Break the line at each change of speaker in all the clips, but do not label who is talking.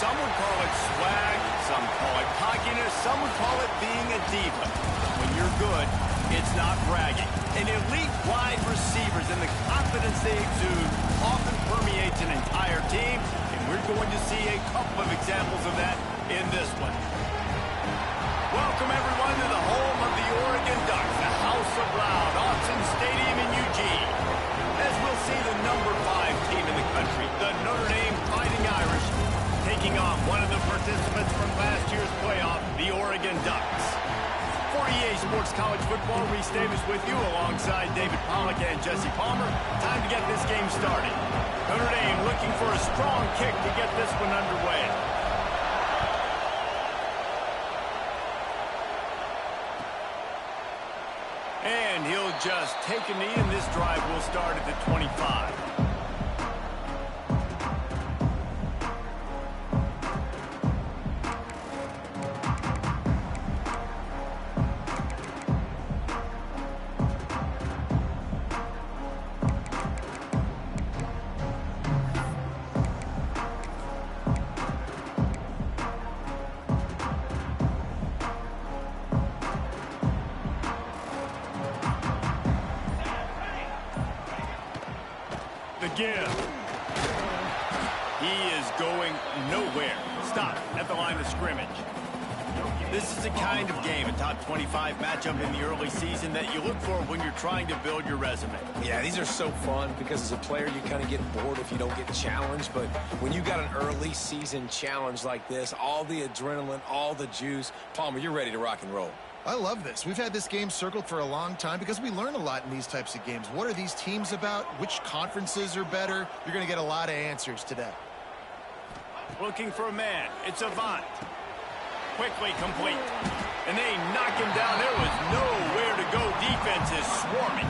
Some would call it swag, some call it cockiness, some would call it being a diva. When you're good, it's not bragging. And elite wide receivers and the confidence they exude often permeates an entire team, and we're going to see a couple of examples of that in this one. Welcome, everyone, to the home of the Oregon Ducks, the House of Loud, Autzen Stadium in Eugene. As we'll see the number 5 team in the country, the Notre Dame Fighting Irish, taking on one of the participants from last year's playoff, the Oregon Ducks. For EA Sports College Football, Reese Davis with you alongside David Pollack and Jesse Palmer. Time to get this game started. Notre Dame looking for a strong kick to get this one underway. And he'll just take a knee, and this drive will start at the 25. Give. He is going nowhere. Stop at the line of scrimmage. This is the kind of game, a top 25 matchup in the early season, that you look for when you're trying to build your resume.
Yeah, these are so fun because as a player, you kind of get bored if you don't get challenged. But when you got an early season challenge like this, all the adrenaline, all the juice, Palmer, you're ready to rock and roll.
I love this. We've had this game circled for a long time because we learn a lot in these types of games. What are these teams about? Which conferences are better? You're going to get a lot of answers today.
Looking for a man. It's Avant. Quickly complete. And they knock him down. There was nowhere to go. Defense is swarming.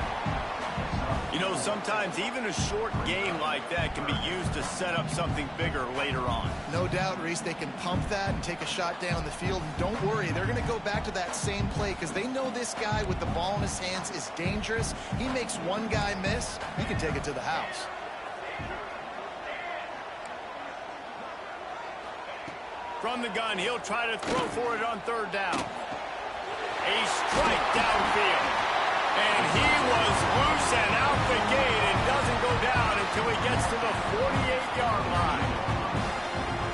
You know, sometimes even a short game like that can be used to set up something bigger later on.
No doubt, Reese, they can pump that and take a shot down the field. And don't worry, they're going to go back to that same play because they know this guy with the ball in his hands is dangerous. He makes one guy miss, he can take it to the house.
From the gun, he'll try to throw for it on third down. A strike downfield. And he was loose and out the gate and doesn't go down until he gets to the 48-yard line.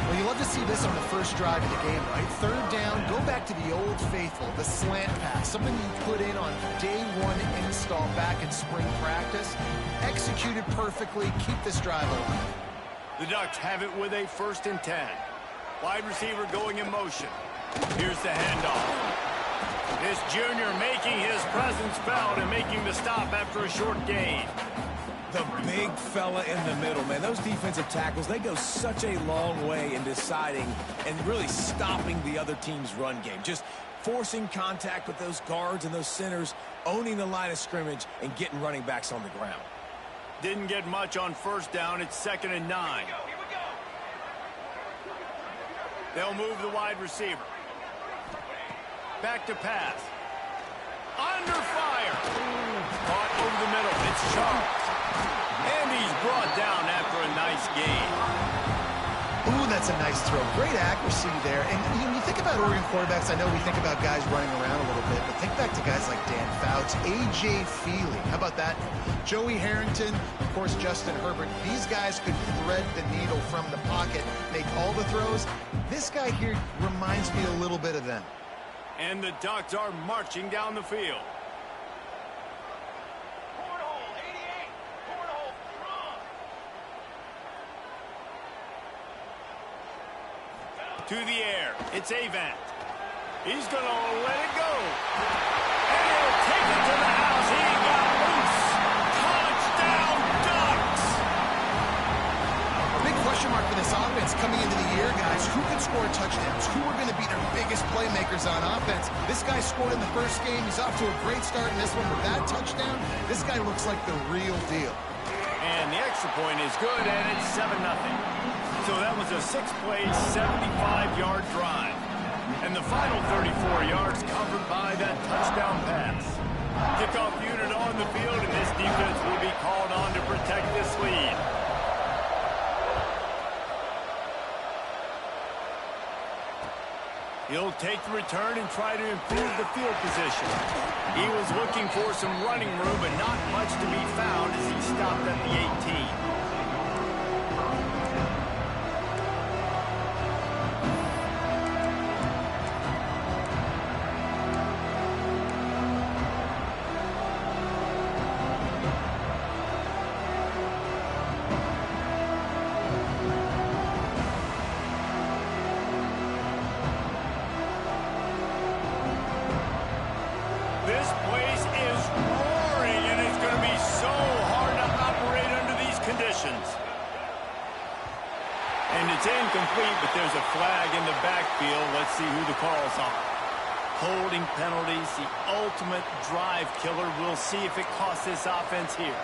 Well, you love to see this on the first drive of the game, right? Third down, go back to the old faithful, the slant pass, something you put in on day one install back in spring practice. Executed perfectly, keep this drive alive.
The Ducks have it with a 1st and 10. Wide receiver going in motion. Here's the handoff. This junior making his presence felt and making the stop after a short gain.
The big fella in the middle, man. Those defensive tackles, they go such a long way in deciding and really stopping the other team's run game. Just forcing contact with those guards and those centers, owning the line of scrimmage, and getting running backs on the ground.
Didn't get much on first down. It's 2nd and 9. They'll move the wide receiver. Back to pass. Under fire. Caught over the middle. It's Charles. And he's brought down after a nice gain.
Ooh, that's a nice throw. Great accuracy there. And you think about Oregon quarterbacks, I know we think about guys running around a little bit, but think back to guys like Dan Fouts, A.J. Feely. How about that? Joey Harrington, of course, Justin Herbert. These guys could thread the needle from the pocket, make all the throws. This guy here reminds me a little bit of them.
And the Ducks are marching down the field. To the air. It's Avant. He's going to let it go. And he'll take it to the house. He got loose. Touchdown, Ducks!
Big question mark for this offense coming into the year, guys. Who can score touchdowns? Who are going to be their biggest playmakers on offense? This guy scored in the first game. He's off to a great start in this one with that touchdown. This guy looks like the real deal.
And the extra point is good, and it's 7-0. So that was a 6-play, 75-yard drive. And the final 34 yards covered by that touchdown pass. Kickoff unit on the field, and this defense will be called on to protect this lead. He'll take the return and try to improve the field position. He was looking for some running room, but not much to be found as he stopped at the 18. This place is roaring, and it's going to be so hard to operate under these conditions. And it's incomplete, but there's a flag in the backfield. Let's see who the call's on. Holding penalties, the ultimate drive killer. We'll see if it costs this offense here.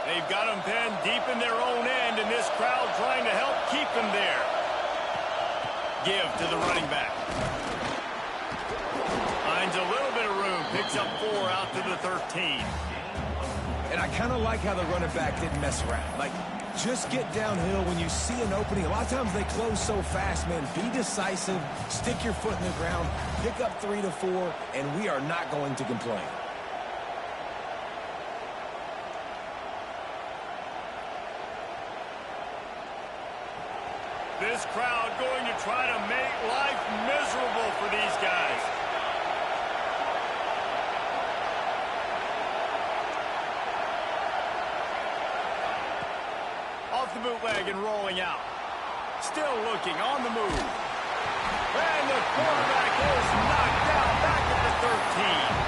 They've got them pinned deep in their own end, and this crowd trying to help keep them there. Give to the running back. Finds a little bit of room. Picks up 4 out to the 13.
And I kind of like how the running back didn't mess around. Like, just get downhill when you see an opening. A lot of times they close so fast, man. Be decisive. Stick your foot in the ground. Pick up 3 to 4, and we are not going to complain.
This crowd going to try to make life miserable for these guys. Off the bootleg and rolling out. Still looking on the move. And the quarterback is knocked down back at the 13.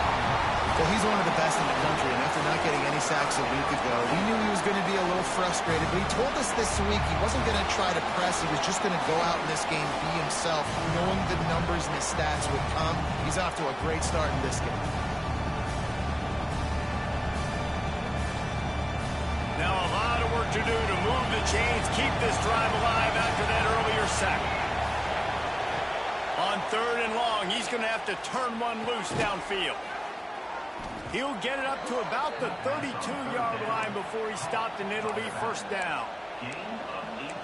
Well, he's one of the best in the country, and after not getting any sacks a week ago, we knew he was going to be a little frustrated, but he told us this week he wasn't going to try to press. He was just going to go out in this game, be himself, knowing the numbers and the stats would come. He's off to a great start in this game.
Now a lot of work to do to move the chains, keep this drive alive after that earlier sack. On 3rd and long, he's going to have to turn one loose downfield. He'll get it up to about the 32-yard line before he stopped, and it'll be first down.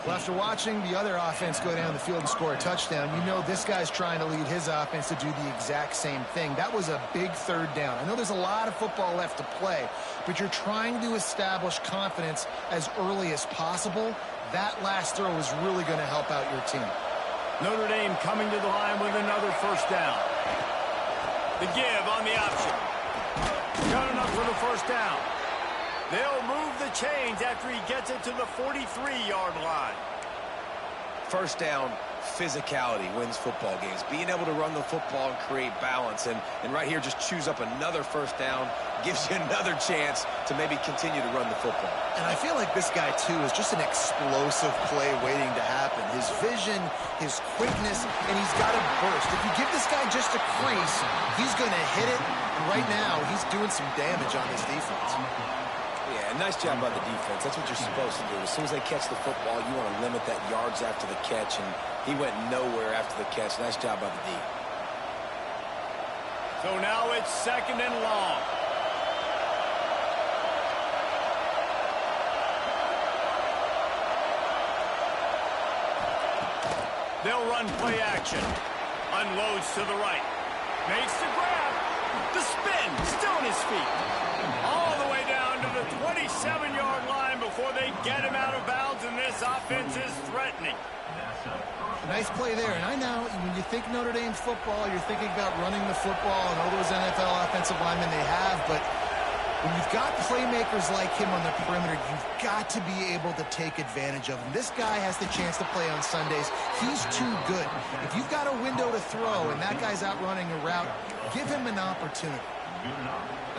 Well, after watching the other offense go down the field and score a touchdown, you know this guy's trying to lead his offense to do the exact same thing. That was a big 3rd down. I know there's a lot of football left to play, but you're trying to establish confidence as early as possible. That last throw is really going to help out your team.
Notre Dame coming to the line with another first down. The give on the option. Got enough for the first down. They'll move the chains after he gets it to the 43-yard line.
First down, physicality wins football games. Being able to run the football and create balance. And right here, just choose up another first down. Gives you another chance to maybe continue to run the football.
And I feel like this guy, too, is just an explosive play waiting to happen. His vision, his quickness, and he's got a burst. If you give this guy just a crease, he's going to hit it. And right now, he's doing some damage on this defense.
Yeah, nice job by the defense. That's what you're supposed to do. As soon as they catch the football, you want to limit that yards after the catch, and he went nowhere after the catch. Nice job by the D.
So now it's 2nd and long. They'll run play action. Unloads to the right. Makes the grab. The spin. Still on his feet. All the way down to the 27-yard line before they get him out of bounds, and this offense is threatening.
Nice play there. And I know when you think Notre Dame football, you're thinking about running the football and all those NFL offensive linemen they have, but when you've got playmakers like him on the perimeter, you've got to be able to take advantage of him. This guy has the chance to play on Sundays. He's too good. If you've got a window to throw and that guy's out running a route, give him an opportunity.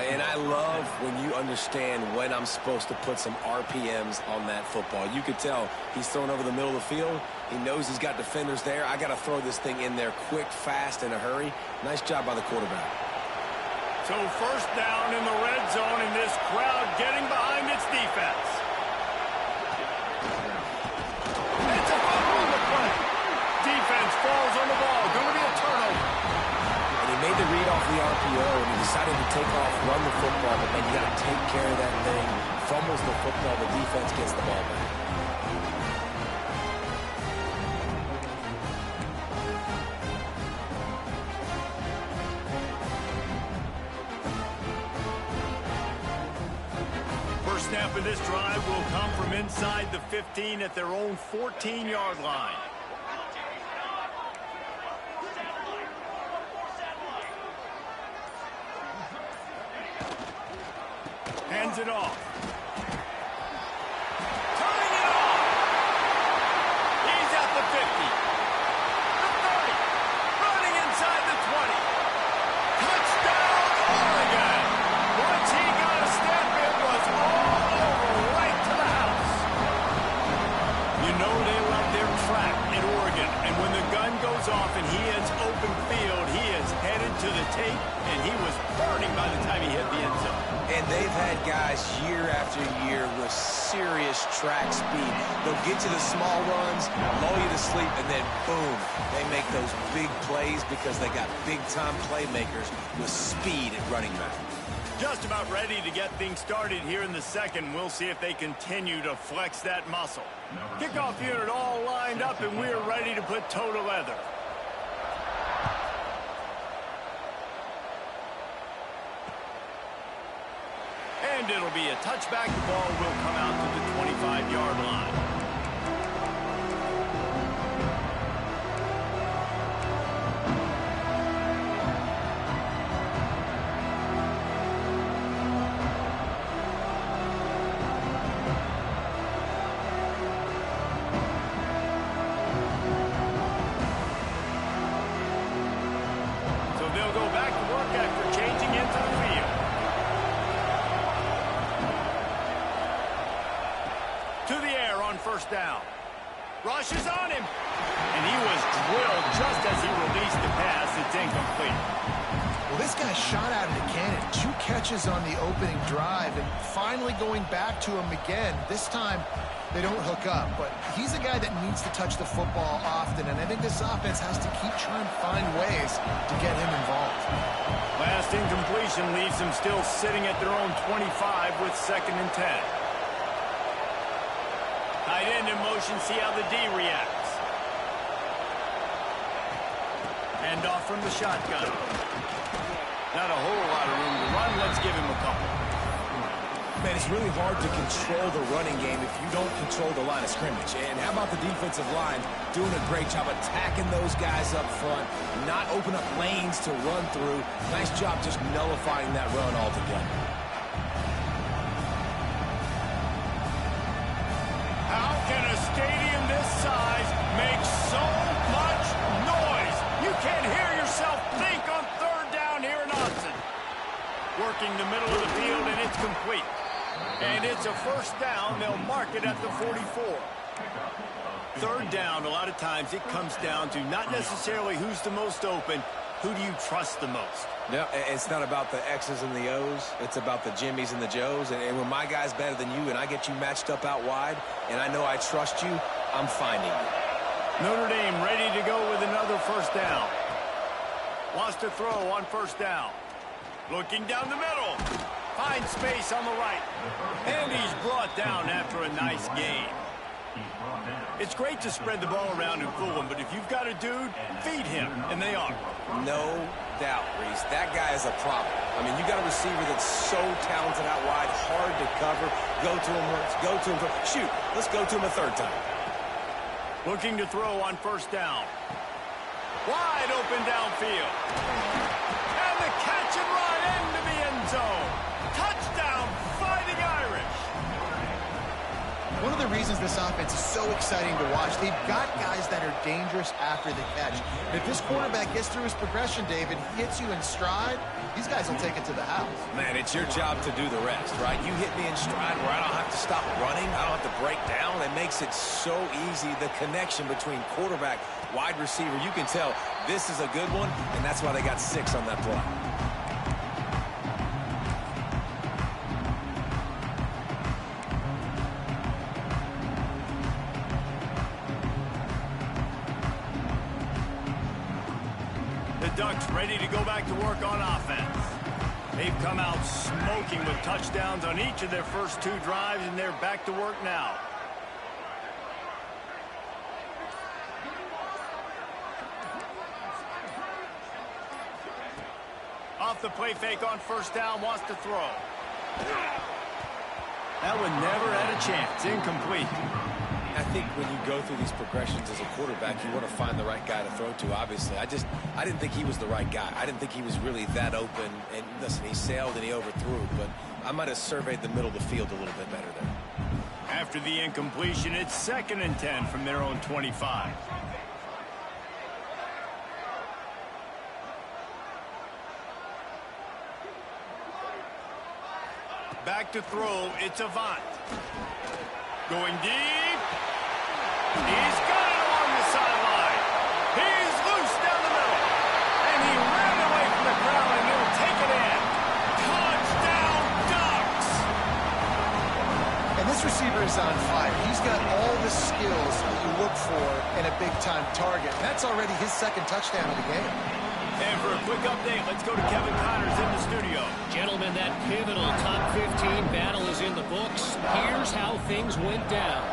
And I love when you understand when I'm supposed to put some RPMs on that football. You could tell he's throwing over the middle of the field. He knows he's got defenders there. I got to throw this thing in there quick, fast, in a hurry. Nice job by the quarterback.
So first down in the red zone, and this crowd getting behind its defense. It's a fumble on the play. Defense falls on the ball. Going to be a
decided to take off, run the football, but then you got to take care of that thing. Fumbles the football, the defense gets the ball back.
First snap of this drive will come from inside the 15 at their own 14-yard line. Hands it off. Turning it off. He's at the 50. The 30. Running inside the 20. Touchdown, Oregon. Once he got a step, it was all over right to the house. You know they love their track at Oregon. And when the gun goes off and he hits open field, he is headed to the tape, and he was burning by the time he hit the end zone.
And they've had guys year after year with serious track speed. They'll get you the small runs, lull you to sleep, and then boom, they make those big plays because they got big-time playmakers with speed at running back.
Just about ready to get things started here in the second. We'll see if they continue to flex that muscle. Kickoff unit all lined up, and we're ready to put toe to leather. And it'll be a touchback. The ball will come out to the 25-yard line. So they'll go back to work after changing into the field. To the air on first down. Rush is on him. And he was drilled just as he released the pass. It's incomplete.
Well, this guy shot out of the cannon. 2 catches on the opening drive, and finally going back to him again. This time, they don't hook up, but he's a guy that needs to touch the football often, and I think this offense has to keep trying to find ways to get him involved.
Last incompletion leaves them still sitting at their own 25 with 2nd and 10. Tight end in motion, see how the D reacts. Hand off from the shotgun. Not a whole lot of room to run. Let's give him a couple.
Man, it's really hard to control the running game if you don't control the line of scrimmage. And how about the defensive line doing a great job attacking those guys up front, not open up lanes to run through. Nice job just nullifying that run altogether.
How can a stadium this size make so much noise? You can't hear yourself think on 3rd down here in Austin. Working the middle of the field, and it's complete. And it's a first down. They'll mark it at the 44. 3rd down, a lot of times it comes down to not necessarily who's the most open, who do you trust the most?
No, it's not about the X's and the O's. It's about the Jimmys and the Joes. And when my guy's better than you and I get you matched up out wide and I know I trust you, I'm finding you.
Notre Dame ready to go with another first down. Wants to throw on first down. Looking down the middle. Finds space on the right. And he's brought down after a nice game. It's great to spread the ball around and fool him, but if you've got a dude, feed him, and they are.
No doubt, Reese. That guy is a problem. I mean, you got a receiver that's so talented out wide, hard to cover. Go to him once, go to him twice. Shoot, let's go to him a 3rd time.
Looking to throw on first down. Wide open downfield. And the catch and run into the end zone. Touchdown, Fighting Irish.
One of the reasons this offense is so exciting to watch, they've got guys that are dangerous after the catch. And if this quarterback gets through his progression, David, hits you in stride, these guys will take it to the house.
Man, it's your job to do the rest, right? You hit me in stride where I don't have to stop running. I don't have to break down. It makes it so easy, the connection between quarterback, wide receiver. You can tell this is a good one, and that's why they got 6 on that play.
The Ducks ready to go back to work on offense. They've come out smoking with touchdowns on each of their first 2 drives, and they're back to work now. Off the play fake on first down, wants to throw. That one never had a chance. Incomplete.
I think when you go through these progressions as a quarterback, you want to find the right guy to throw to, obviously. I didn't think he was the right guy. I didn't think he was really that open. And listen, he sailed and he overthrew, but I might have surveyed the middle of the field a little bit better there.
After the incompletion, it's 2nd and 10 from their own 25. Back to throw, it's Avant. Going deep. He's got it along the sideline. He's loose down the middle. And he ran away from the crowd, and he'll take it in. Touchdown, Ducks!
And this receiver is on fire. He's got all the skills you look for in a big-time target. That's already his 2nd touchdown of the game.
And for a quick update, let's go to Kevin Connors in the studio.
Gentlemen, that pivotal top 15 battle is in the books. Here's how things went down.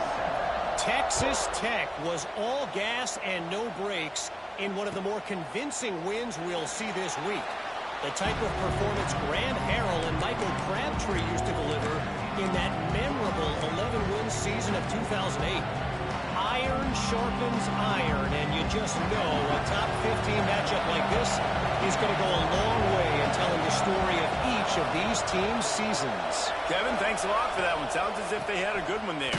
Texas Tech was all gas and no brakes in one of the more convincing wins we'll see this week. The type of performance Graham Harrell and Michael Crabtree used to deliver in that memorable 11-win season of 2008. Iron sharpens iron, and you just know a top 15 matchup like this is going to go a long way in telling the story of each of these teams' seasons.
Kevin, thanks a lot for that one. Sounds as if they had a good one there.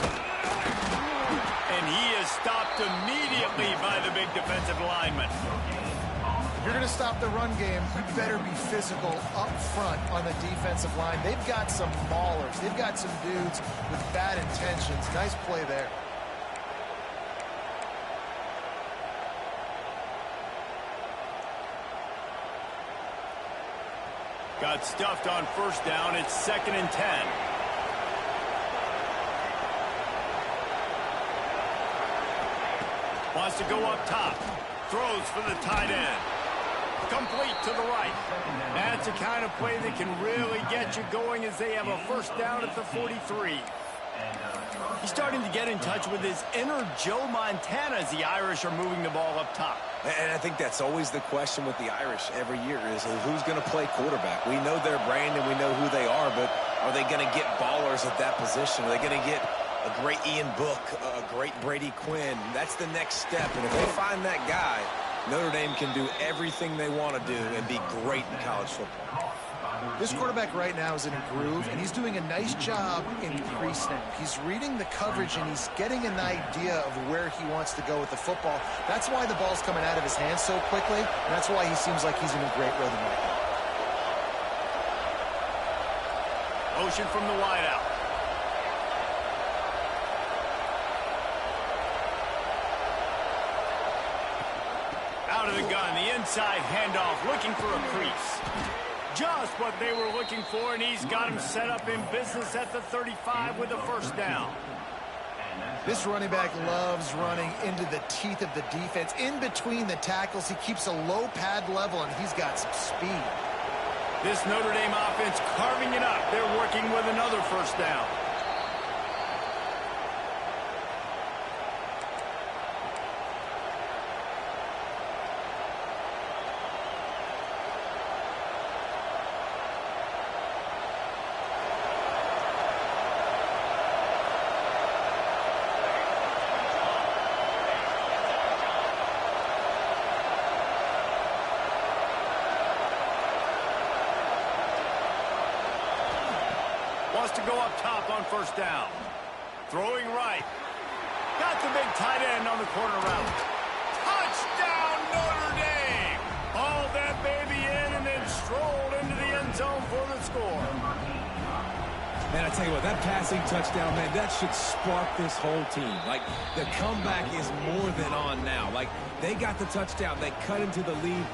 And he is stopped immediately by the big defensive lineman.
If you're going to stop the run game, you better be physical up front on the defensive line. They've got some maulers. They've got some dudes with bad intentions. Nice play there.
Got stuffed on first down. It's 2nd and 10. Wants to go up top. Throws for the tight end. Complete to the right. That's the kind of play that can really get you going as they have a first down at the 43. He's starting to get in touch with his inner Joe Montana as the Irish are moving the ball up top.
And I think that's always the question with the Irish every year is who's going to play quarterback. We know their brand and we know who they are, but are they going to get ballers at that position? Are they going to get a great Ian Book, a great Brady Quinn? That's the next step. And if they find that guy, Notre Dame can do everything they want to do and be great in college football.
This quarterback right now is in a groove, and he's doing a nice job in pre-snap. He's reading the coverage, and he's getting an idea of where he wants to go with the football. That's why the ball's coming out of his hands so quickly, and that's why he seems like he's in a great rhythm right now.
Motion from the wideout. Out of the gun, the inside handoff, looking for a crease. Just what they were looking for, and he's got him set up in business at the 35 with a first down.
This running back loves running into the teeth of the defense. In between the tackles, he keeps a low pad level, and he's got some speed.
This Notre Dame offense carving it up. They're working with another first down. Wants to go up top on first down. Throwing right. Got the big tight end on the corner route. Touchdown, Notre Dame! Hauled that baby in and then strolled into the end zone for the score.
Man, I tell you what, that passing touchdown, man, that should spark this whole team. Like, the comeback is more than on now. Like, they got the touchdown. They cut into the lead.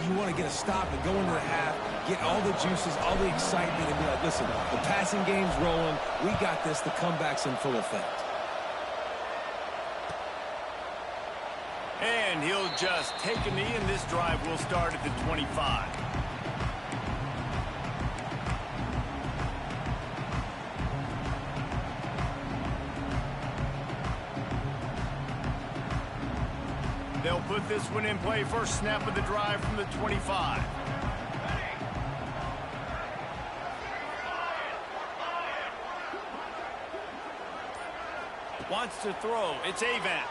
You want to get a stop and go into the half, get all the juices, all the excitement, and be like, listen, the passing game's rolling. We got this. The comeback's in full effect.
And he'll just take a knee, and this drive will start at the 25. They'll put this one in play. First snap of the drive from the 25. Wants to throw. It's Avant.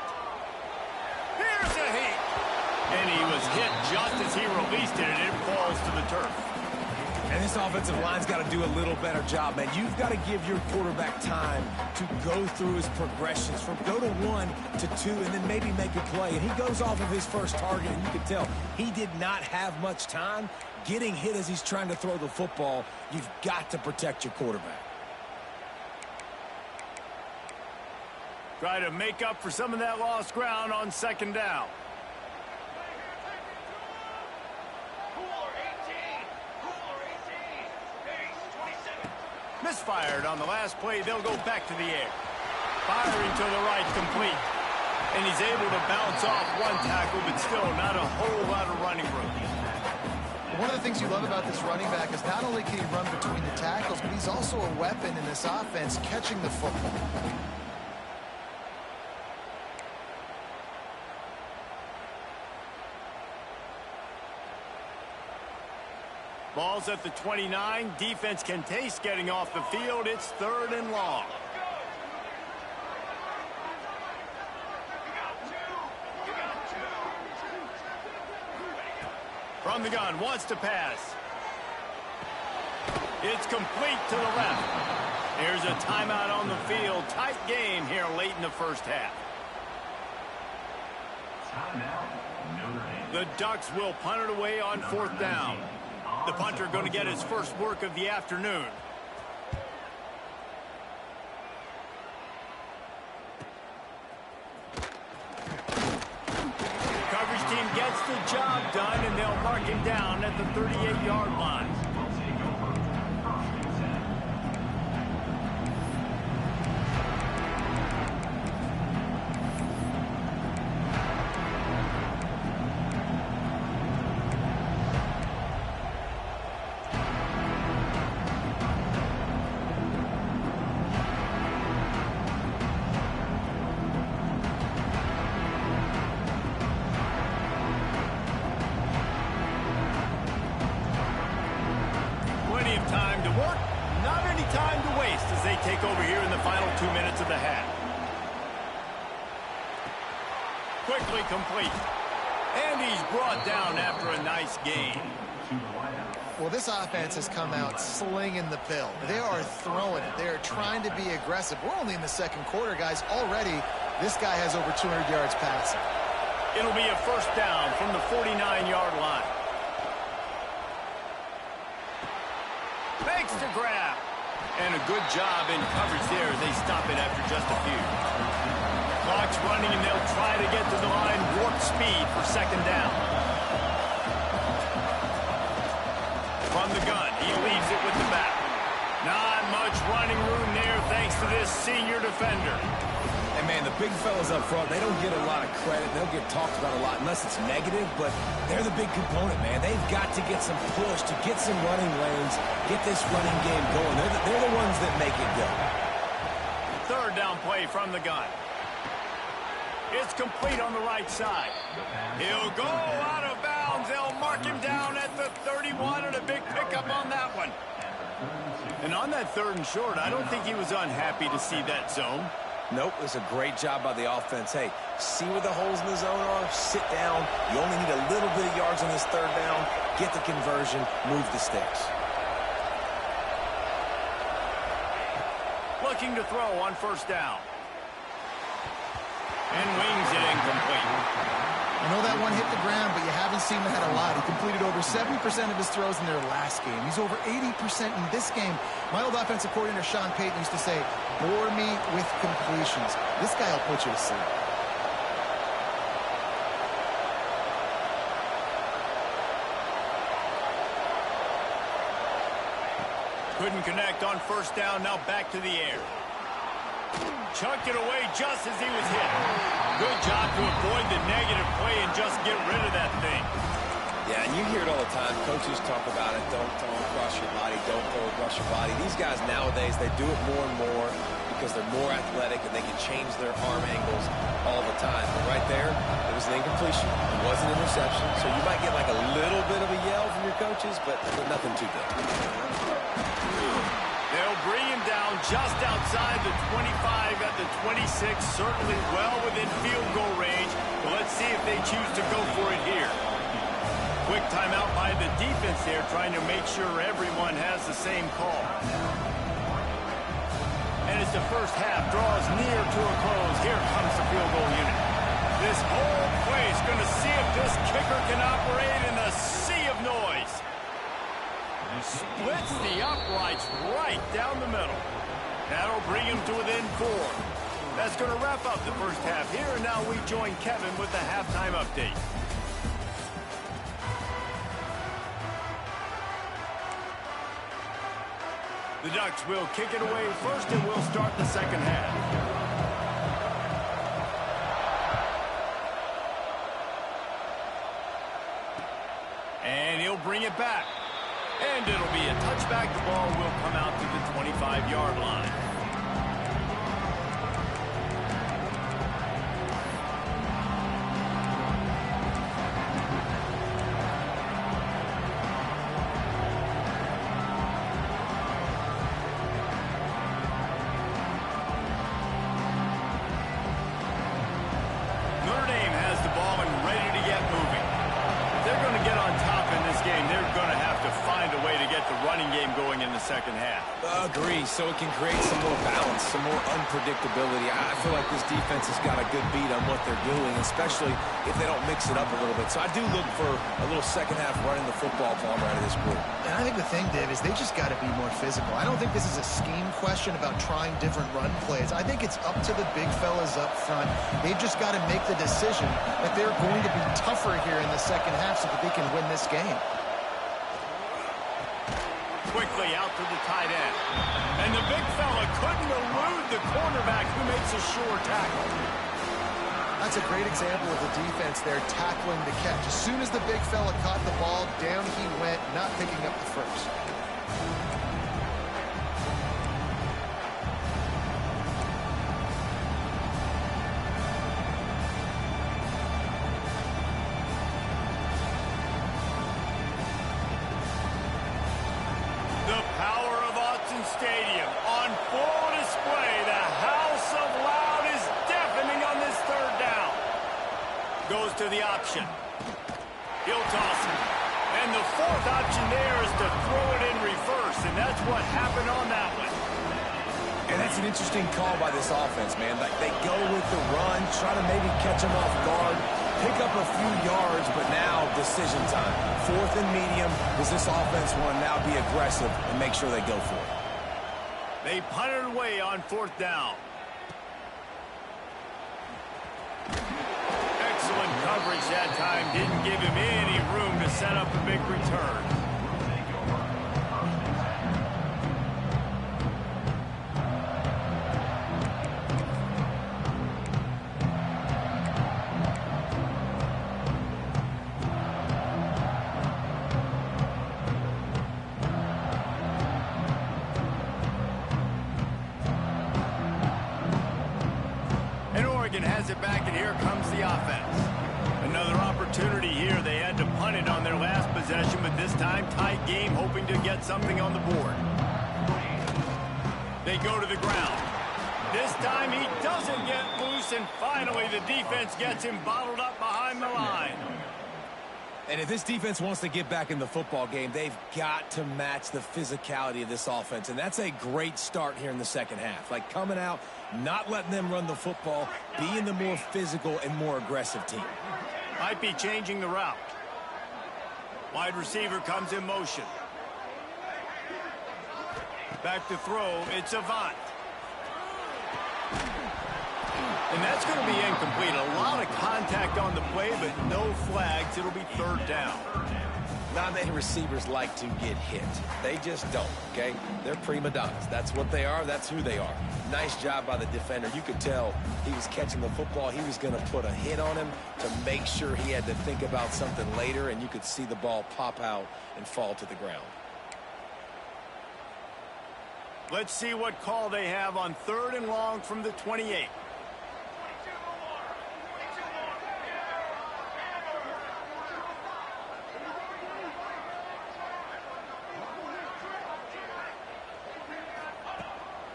Here's a hit. And he was hit just as he released it, and it falls to the turf.
And this offensive line's got to do a little better job, man. You've got to give your quarterback time to go through his progressions from go to 1 to 2 and then maybe make a play. And he goes off of his first target, and you can tell he did not have much time getting hit as he's trying to throw the football. You've got to protect your quarterback.
Try to make up for some of that lost ground on second down. Misfired on the last play. They'll go back to the air. Firing to the right, complete. And he's able to bounce off one tackle, but still not a whole lot of running room.
One of the things you love about this running back is not only can he run between the tackles, but he's also a weapon in this offense catching the football.
Ball's at the 29. Defense can taste getting off the field. It's 3rd and long. From the gun, wants to pass. It's complete to the left. Here's a timeout on the field. Tight game here late in the first half. The Ducks will punt it away on 4th down. The punter going to get his first work of the afternoon. Coverage team gets the job done, and they'll mark him down at the 38-yard line. Take over here in the final 2 minutes of the half. Quickly complete. And he's brought down after a nice gain.
Well, this offense has come out slinging the pill. They are throwing it. They are trying to be aggressive. We're only in the second quarter, guys. Already, this guy has over 200 yards passing.
It'll be a first down from the 49-yard line. Makes the grab. And a good job in coverage there as they stop it after just a few. Clock's running, and they'll try to get to the line warp speed for second down. From the gun, he leaves it with the back. Not much running room there thanks to this senior defender.
And, man, the big fellas up front, they don't get a lot of credit. They'll get talked about a lot unless it's negative, but they're the big component, man. They've got to get some push to get some running lanes, get this running game going. They're the ones that make it go.
3rd down play from the gun. It's complete on the right side. He'll go out of bounds. They'll mark him down at the 31, and a big pickup on that one. And on that 3rd and short, I don't think he was unhappy to see that zone.
Nope, it was a great job by the offense. Hey, see where the holes in the zone are, sit down. You only need a little bit of yards on this 3rd down, get the conversion, move the sticks.
Looking to throw on 1st down. And wings it incomplete.
I know that one hit the ground, but you haven't seen that a lot. He completed over 70% of his throws in their last game. He's over 80% in this game. My old offensive coordinator, Sean Payton, used to say, bore me with completions. This guy will put you to sleep.
Couldn't connect on 1st down. Now back to the air. Chucked it away just as he was hit. Good job to avoid the negative play and just get rid of that thing.
Yeah, and you hear it all the time. Coaches talk about it. Don't throw across your body. Don't throw across your body. These guys nowadays, they do it more and more because they're more athletic and they can change their arm angles all the time. But right there, it was an incompletion. It wasn't an interception. So you might get like a little bit of a yell from your coaches, but nothing too big.
They'll bring him down just outside the 25 at the 26, certainly well within field goal range. But let's see if they choose to go for it here. Quick timeout by the defense there, trying to make sure everyone has the same call. And as the first half draws near to a close, here comes the field goal unit. This whole place going to see if this kicker can operate in a sea of noise. Splits the uprights right down the middle. That'll bring him to within 4. That's going to wrap up the first half here, and now we join Kevin with the halftime update. The Ducks will kick it away first, and we'll start the second half. And he'll bring it back. And it'll be a touchback. The ball will come out to the 25-yard line. Notre Dame has the ball and ready to get moving. If they're going to get on top in this game, they're going to have to find a way to get the running game going in the second half.
Agree, so it can create some more balance, some more unpredictability. I feel like this defense has got a good beat on what they're doing, especially if they don't mix it up a little bit. So I do look for a little second half running the football ball out of this group.
And I think the thing, Dave, is they just got to be more physical. I don't think this is a scheme question about trying different run plays. I think it's up to the big fellas up front. They've just got to make the decision that they're going to be tougher here in the second half so that they can win this game.
Quickly out to the tight end. And the big fella couldn't elude the cornerback who makes a sure tackle.
That's a great example of the defense there tackling the catch. As soon as the big fella caught the ball, down he went, not picking up the first.
Stadium on full display. The house of loud is deafening on this third down. Goes to the option. He'll toss it. And the fourth option there is to throw it in reverse, and that's what happened on that one.
And that's an interesting call by this offense, man. Like they go with the run, try to maybe catch them off guard, pick up a few yards, but now decision time. 4th and medium. Does this offense want to now be aggressive and make sure they go for it?
They punted away on 4th down. Excellent coverage that time. Didn't give him any room to set up a big return. Has it back, and here comes the offense. Another opportunity here. They had to punt it on their last possession, but this time tight game, hoping to get something on the board. They go to the ground. This time he doesn't get loose, and finally the defense gets him bottled up behind the line.
And if this defense wants to get back in the football game, they've got to match the physicality of this offense. And that's a great start here in the second half. Like coming out, not letting them run the football, being the more physical and more aggressive team.
Might be changing the route. Wide receiver comes in motion. Back to throw, it's Avant. And that's going to be incomplete. A lot of contact on the play, but no flags. It'll be 3rd down.
Not many receivers like to get hit. They just don't, okay? They're prima donnas. That's what they are. That's who they are. Nice job by the defender. You could tell he was catching the football. He was going to put a hit on him to make sure he had to think about something later, and you could see the ball pop out and fall to the ground.
Let's see what call they have on 3rd and long from the 28.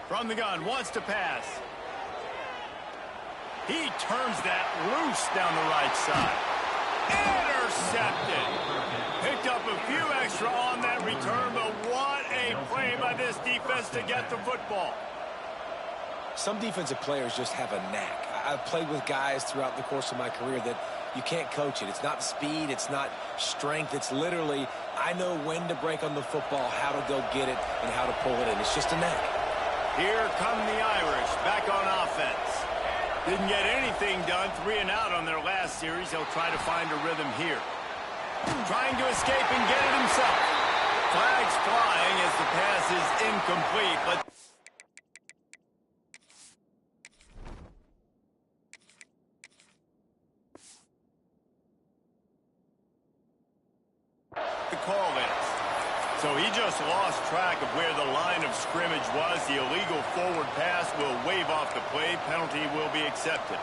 From the gun, wants to pass. He turns that loose down the right side. Intercepted. Picked up a few extra on that return, but what a play by this defense to get the football.
Some defensive players just have a knack. I've played with guys throughout the course of my career that you can't coach it. It's not speed, it's not strength. It's literally, I know when to break on the football, how to go get it, and how to pull it in. It's just a knack.
Here come the Irish, back on offense. Didn't get anything done, 3 and out on their last series. They'll try to find a rhythm here. Trying to escape and get it himself. Flags flying as the pass is incomplete, but the call is. So he just lost track of where the line of scrimmage was. The illegal forward pass will wave off the play. Penalty will be accepted.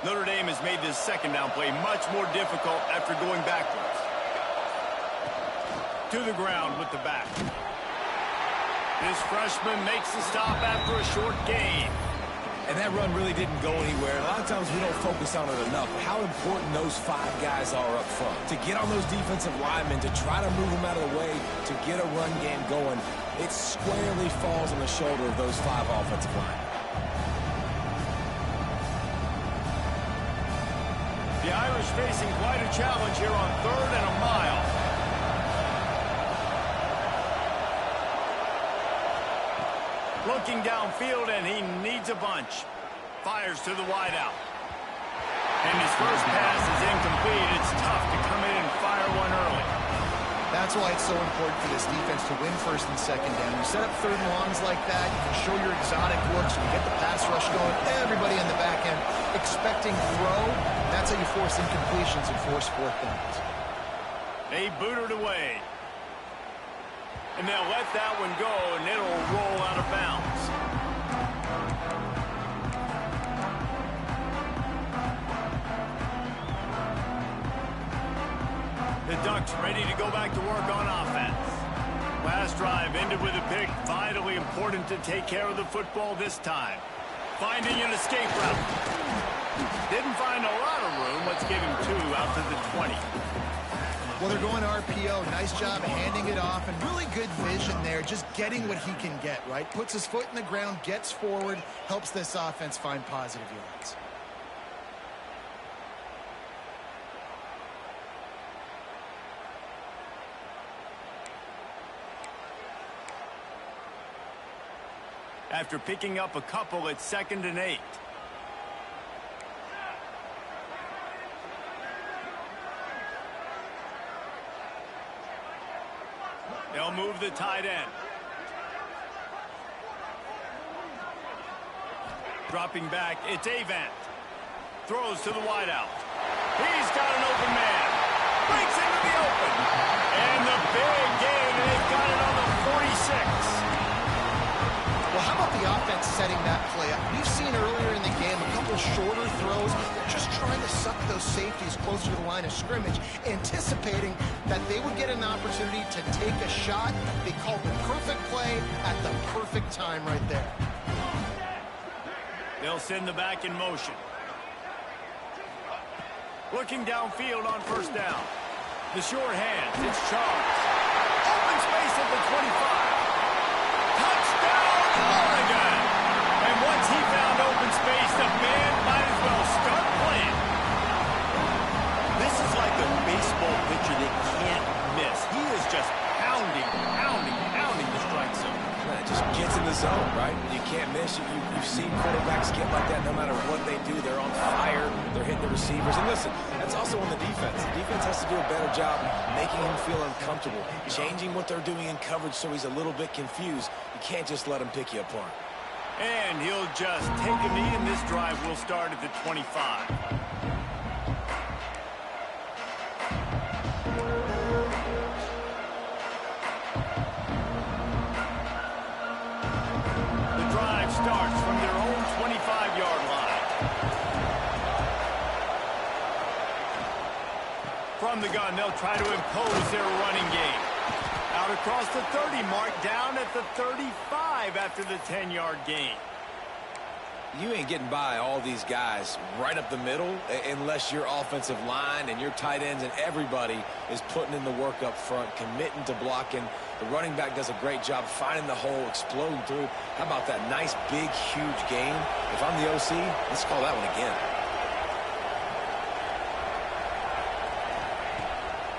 Notre Dame has made this second down play much more difficult after going backwards. To the ground with the back. This freshman makes the stop after a short gain.
And that run really didn't go anywhere. A lot of times we don't focus on it enough. How important those 5 guys are up front. To get on those defensive linemen, to try to move them out of the way, to get a run game going, it squarely falls on the shoulder of those 5 offensive linemen.
The Irish facing quite a challenge here on 3rd and a mile. Looking downfield, and he needs a bunch. Fires to the wideout. And his first pass is incomplete. It's tough to come in and fire one early.
That's why it's so important for this defense to win 1st and 2nd down. You set up 3rd and longs like that, you can show your exotic looks, you can get the pass rush going, everybody on the back end expecting throw. That's how you force incompletions and force 4th downs.
They booted away. And they'll let that one go, and it'll roll out of bounds. The Ducks ready to go back to work on offense. Last drive ended with a pick. Vitally important to take care of the football this time. Finding an escape route. Didn't find a lot of room. Let's give him 2 out to the 20.
Well, they're going RPO. Nice job handing it off, and really good vision there, just getting what he can get, right? Puts his foot in the ground, gets forward, helps this offense find positive yards.
After picking up a couple, it's 2nd and 8. They'll move the tight end. Dropping back, it's Avant. Throws to the wideout. He's got an open man. Breaks into the open. And the big gain, and they've got it on the 46.
Well, how about the offense setting that play up? We've seen earlier in the game a couple shorter throws, just trying to suck those safeties closer to the line of scrimmage, anticipating that they would get an opportunity to take a shot. They called the perfect play at the perfect time right there.
They'll send the back in motion. Looking downfield on 1st down. The short hands, it's Charles. Open space at the 25. Touchdown, Oregon! And once he found open space, the band might as well start playing. This is like a baseball pitcher that can't miss. He is just pounding the strike zone.
Man, it just gets in the zone, right? You can't miss. You've seen quarterbacks get like that no matter what they do. They're on fire. They're hitting the receivers. And listen, that's also on the defense. The defense has to do a better job making him feel uncomfortable, changing what they're doing in coverage so he's a little bit confused. You can't just let him pick you apart.
And he'll just take a knee, and this drive will start at the 25. The drive starts from their own 25-yard line. From the gun, they'll try to impose their running game. Out across the 30 mark, down at the 35 after the 10-yard gain.
You ain't getting by all these guys right up the middle unless your offensive line and your tight ends and everybody is putting in the work up front, committing to blocking. The running back does a great job finding the hole, exploding through. How about that nice, big, huge gain? If I'm the OC, let's call that one again.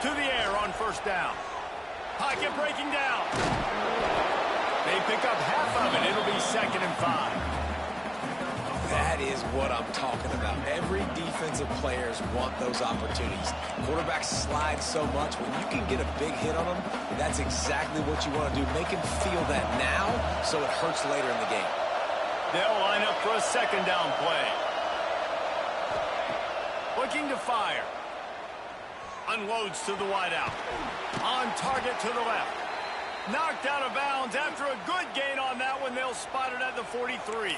To the air on first down. Pocket breaking down. They pick up half of it. It'll be 2nd and 5.
That is what I'm talking about. Every defensive players want those opportunities. Quarterbacks slide so much. When you can get a big hit on them, that's exactly what you want to do. Make him feel that now so it hurts later in the game.
They'll line up for a 2nd down play. Looking to fire. Unloads to the wideout. On target to the left. Knocked out of bounds after a good gain on that one. They'll spot it at the 43.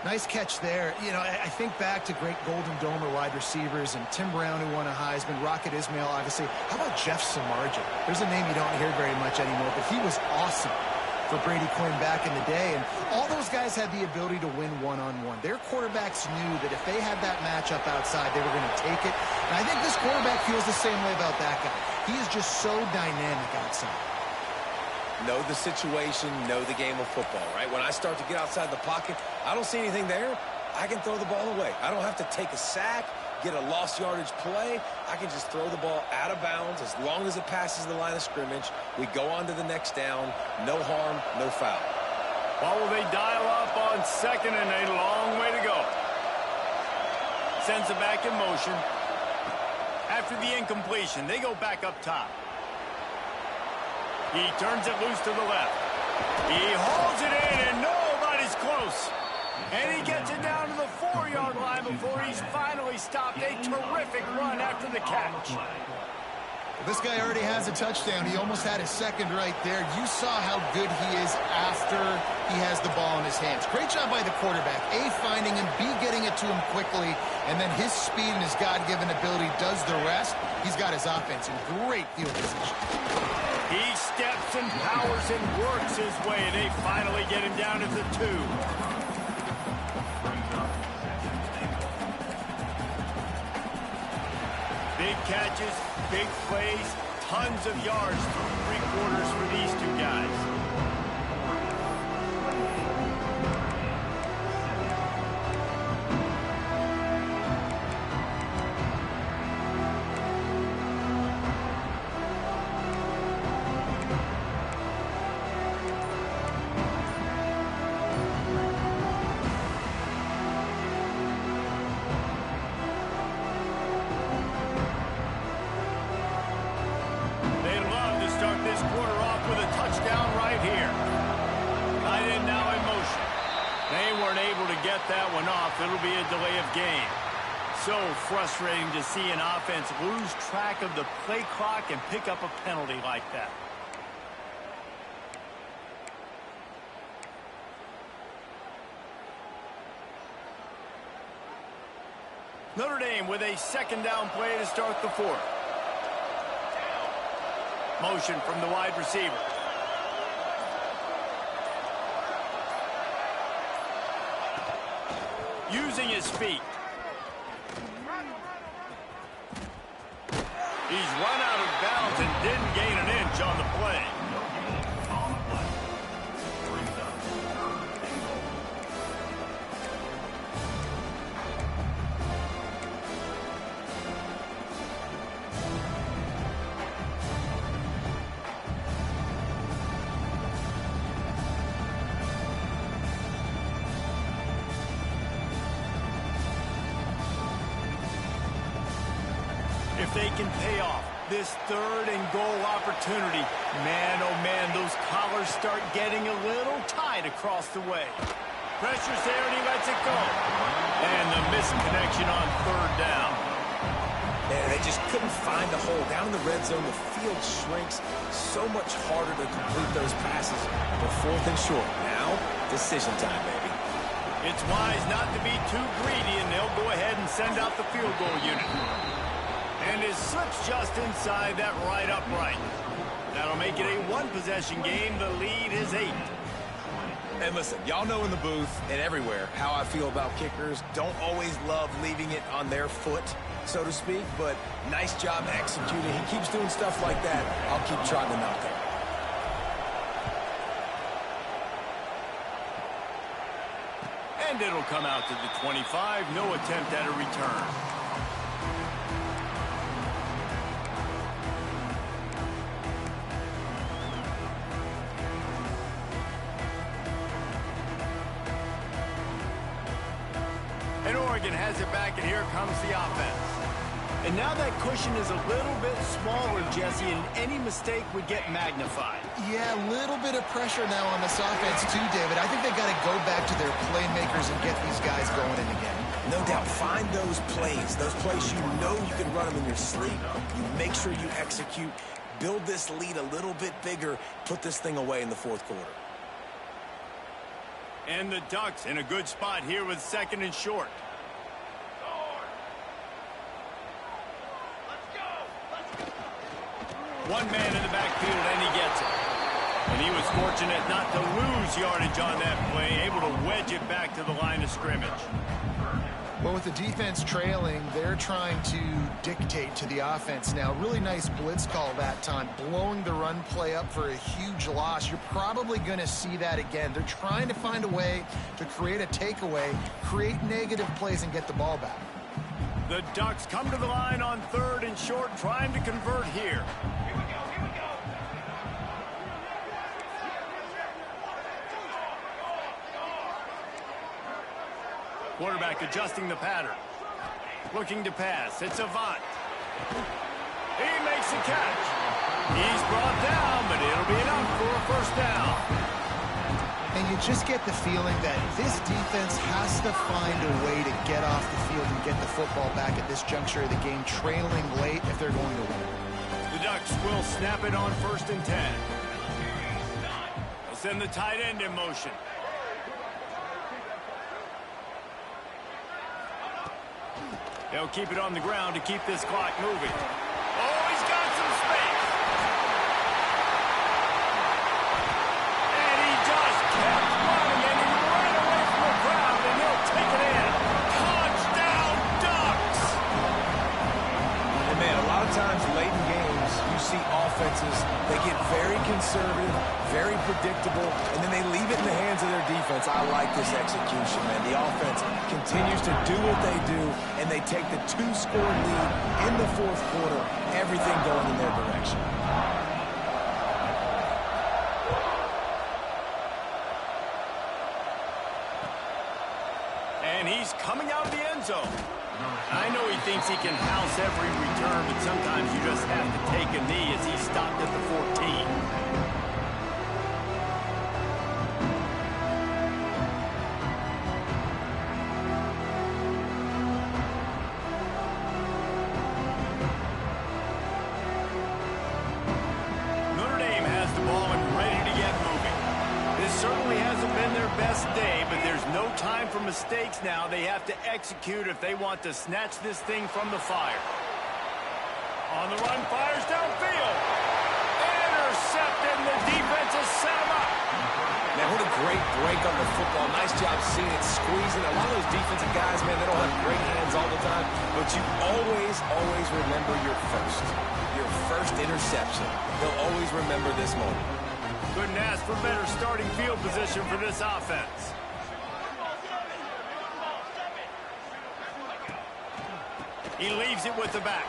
Nice catch there. You know, I think back to great Golden Domer wide receivers and Tim Brown, who won a Heisman, Rocket Ismail, obviously. How about Jeff Samardzija? There's a name you don't hear very much anymore, but he was awesome for Brady Quinn back in the day. And all those guys had the ability to win one-on-one. Their quarterbacks knew that if they had that matchup outside, they were going to take it. And I think this quarterback feels the same way about that guy. He is just so dynamic outside.
Know the situation, know the game of football, right? When I start to get outside the pocket, I don't see anything there, I can throw the ball away. I don't have to take a sack, get a lost yardage play. I can just throw the ball out of bounds as long as it passes the line of scrimmage. We go on to the next down. No harm, no foul.
Well, will they dial up on 2nd and a long way to go? Sends it back in motion. After the incompletion, they go back up top. He turns it loose to the left. He hauls it in, and nobody's close. And he gets it down to the 4-yard line before he's finally stopped. A terrific run after the catch.
This guy already has a touchdown. He almost had his 2nd right there. You saw how good he is after he has the ball in his hands. Great job by the quarterback. A, finding him, B, getting it to him quickly, and then his speed and his God-given ability does the rest. He's got his offense in great field position.
He steps and powers and works his way. They finally get him down at the 2. Big catches, big plays, tons of yards through 3 quarters for these two guys. That one off. It'll be a delay of game. So frustrating to see an offense lose track of the play clock and pick up a penalty like that. Notre Dame with a 2nd down play to start the 4th. Motion from the wide receiver. Using his feet. He's run out of bounds and didn't gain an inch on the play. If they can pay off This third and goal opportunity. Man, oh man, those collars start getting a little tight across the way. Pressure's there and he lets it go. And the missed connection on third down.
And they just couldn't find a hole. Down in the red zone, the field shrinks. So much harder to complete those passes. But fourth and short. Now, decision time, baby.
It's wise not to be too greedy, and they'll go ahead and send out the field goal unit. And it slips just inside that right upright. That'll make it a one-possession game. The lead is 8.
And listen, y'all know in the booth and everywhere how I feel about kickers. Don't always love leaving it on their foot, so to speak, but nice job executing. He keeps doing stuff like that. I'll keep trying to knock him.
And it'll come out to the 25. No attempt at a return. And Oregon has it back, and here comes the offense. And now that cushion is a little bit smaller, Jesse, and any mistake would get magnified.
Yeah, a little bit of pressure now on this offense too, David. I think they got to go back to their playmakers and get these guys going in again.
No doubt, find those plays you know you can run them in your sleep. You make sure you execute, build this lead a little bit bigger, put this thing away in the fourth quarter.
And the Ducks in a good spot here with second and short. One man in the backfield, and he gets it. And he was fortunate not to lose yardage on that play, able to wedge it back to the line of scrimmage.
Well, with the defense trailing, they're trying to dictate to the offense now. Really nice blitz call that time, blowing the run play up for a huge loss. You're probably going to see that again. They're trying to find a way to create a takeaway, create negative plays, and get the ball back.
The Ducks come to the line on third and short, trying to convert here. Quarterback adjusting the pattern. Looking to pass. It's Avant. He makes the catch. He's brought down, but it'll be enough for a first down.
And you just get the feeling that this defense has to find a way to get off the field and get the football back at this juncture of the game, trailing late if they're going to win.
The Ducks will snap it on first and 10. They'll send the tight end in motion. They'll keep it on the ground to keep this clock moving. Oh, he's got some space. And he just kept running, and he ran away from the crowd, and he'll take it in. Touchdown, Ducks!
And man, a lot of times late in games, you see offenses, they get very conservative, very predictable, and then they leave it in the hands of their defense. I like this execution, man. The offense continues to do what they do, and they take the 2-score lead in the fourth quarter, everything going in their direction.
And he's coming out of the end zone. I know he thinks he can house every return, but sometimes you just have to take a knee as he stopped at the 14. For mistakes now, they have to execute if they want to snatch this thing from the fire. On the run, fires downfield. Intercepted, and the defense has set him up.
Man, what a great break on the football. Nice job seeing it, squeezing. A lot of those defensive guys, man, they don't have great hands all the time, but you always remember your first interception. They'll always remember this moment.
Couldn't ask for better starting field position for this offense. He leaves it with the back.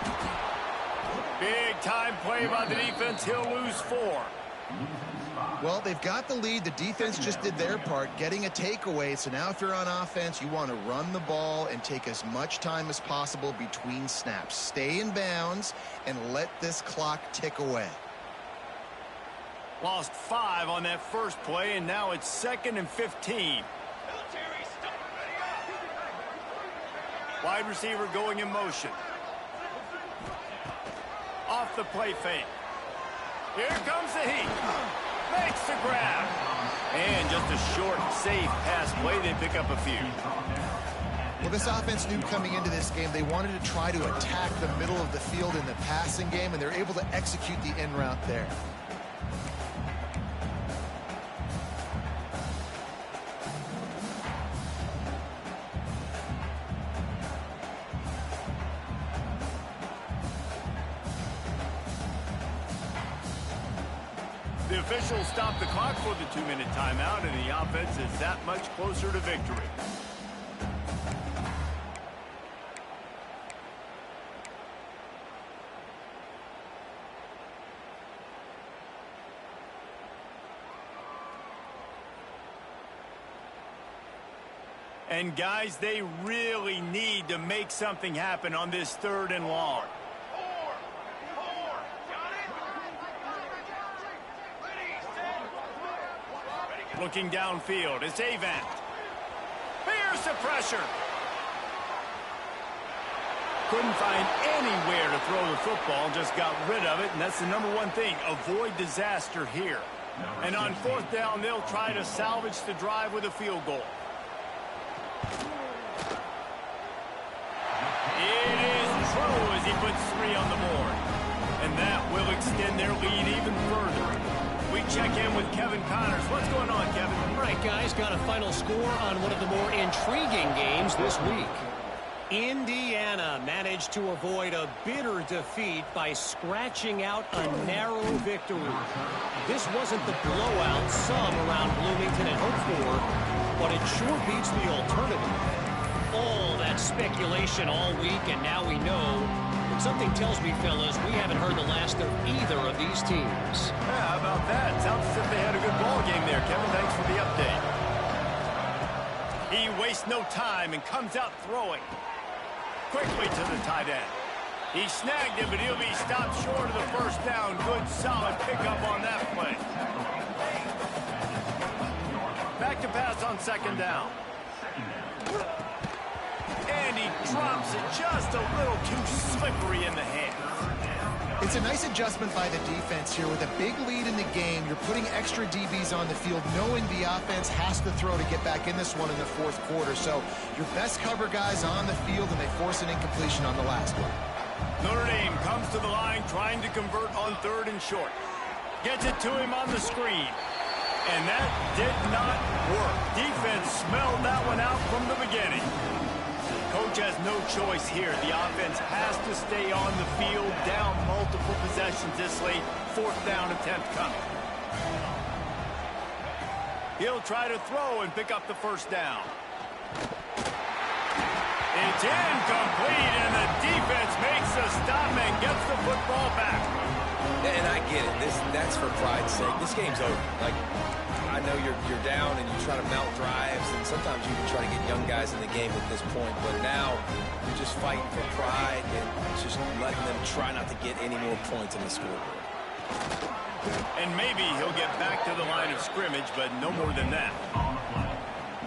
Big time play by the defense. He'll lose 4.
Well, they've got the lead. The defense just did their part, getting a takeaway. So now if you're on offense, you want to run the ball and take as much time as possible between snaps. Stay in bounds and let this clock tick away.
Lost 5 on that first play, and now it's 2nd and 15. Wide receiver going in motion. Off the play fake. Here comes the heat. Makes the grab. And just a short, safe pass play. They pick up a few.
Well, this offense knew coming into this game they wanted to try to attack the middle of the field in the passing game, and they're able to execute the in route there.
The officials stop the clock for the 2-minute timeout, and the offense is that much closer to victory. And guys, they really need to make something happen on this 3rd and long. Looking downfield, it's Avant. Here's the pressure. Couldn't find anywhere to throw the football, just got rid of it, and that's the #1 thing. Avoid disaster here. And on 4th down, they'll try to salvage the drive with a field goal. It is true as he puts 3 on the board. And that will extend their lead even further. We check in with Kevin Connors. What's going on, Kevin?
All right, guys, got a final score on one of the more intriguing games this week. Indiana managed to avoid a bitter defeat by scratching out a narrow victory. This wasn't the blowout some around Bloomington had hoped for, but it sure beats the alternative. All that speculation all week, and now we know. But something tells me, fellas, we haven't heard the last of either of these teams.
Yeah, how about that? Sounds as if they had a good ball game there, Kevin. Thanks for the update. He wastes no time and comes out throwing. Quickly to the tight end. He snagged him, but he'll be stopped short of the 1st down. Good, solid pickup on that play. Back to pass on 2nd down. And he drops it just a little too slippery in the hand.
It's a nice adjustment by the defense here. With a big lead in the game, you're putting extra DBs on the field, knowing the offense has to throw to get back in this one in the 4th quarter. So your best cover guys on the field, and they force an incompletion on the last one.
Notre Dame comes to the line trying to convert on 3rd and short. Gets it to him on the screen. And that did not work. Defense smelled that one out from the beginning. Coach has no choice here. The offense has to stay on the field, down multiple possessions this late. 4th down attempt coming. He'll try to throw and pick up the 1st down. It's incomplete, and the defense makes a stop and gets the football back.
And I get it. That's for pride's sake. This game's over. Like, I know you're down and you try to mount drives, and sometimes you can try to get young guys in the game at this point. But now you're just fighting for pride and just letting them try not to get any more points in the scoreboard.
And maybe he'll get back to the line of scrimmage, but no more than that.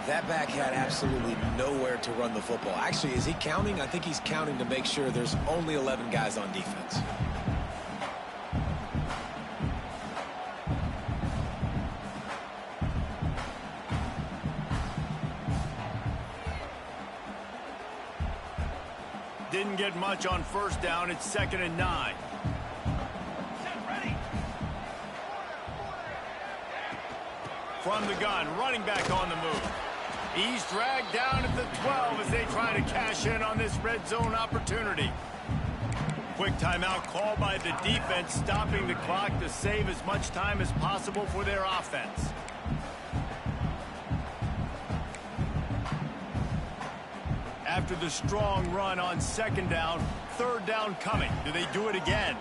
That back had absolutely nowhere to run the football. Actually, is he counting? I think he's counting to make sure there's only 11 guys on defense.
Didn't get much on 1st down. It's 2nd and 9. From the gun, running back on the move. He's dragged down at the 12 as they try to cash in on this red zone opportunity. Quick timeout called by the defense, stopping the clock to save as much time as possible for their offense. After the strong run on 2nd down, 3rd down coming. Do they do it again?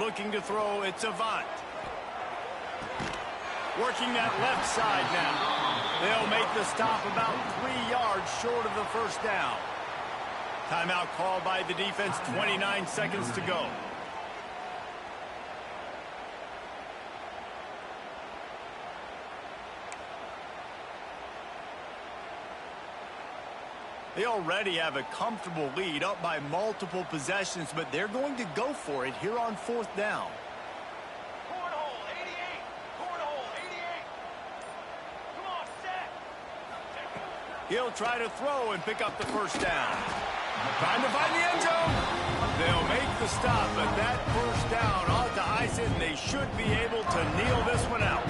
looking to throw. It's Avant. Working that left side now. They'll make the stop about 3 yards short of the first down. Timeout called by the defense, 29 seconds to go. They already have a comfortable lead, up by multiple possessions, but they're going to go for it here on 4th down.
Cornhole, 88. Cornhole, 88. Come on, set.
He'll try to throw and pick up the first down. Trying to find the end zone. They'll make the stop, but that first down ought to ice it, and they should be able to kneel this one out.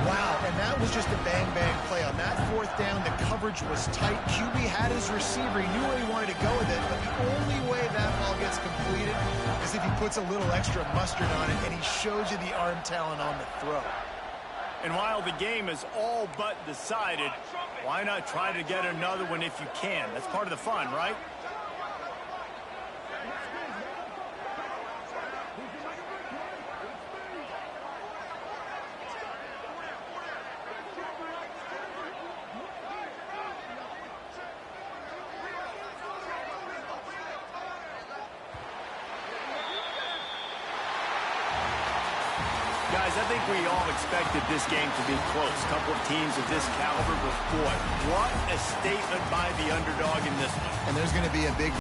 Wow, and that was just a bang-bang play. On that 4th down, the coverage was tight. QB had his receiver. He knew where he wanted to go with it, but the only way that ball gets completed is if he puts a little extra mustard on it, and he shows you the arm talent on the throw.
And while the game is all but decided, why not try to get another one if you can? That's part of the fun, right? Guys, I think we all expected this game to be close. A couple of teams of this caliber, but boy, what a statement by the underdog in this one.
And there's going to be a big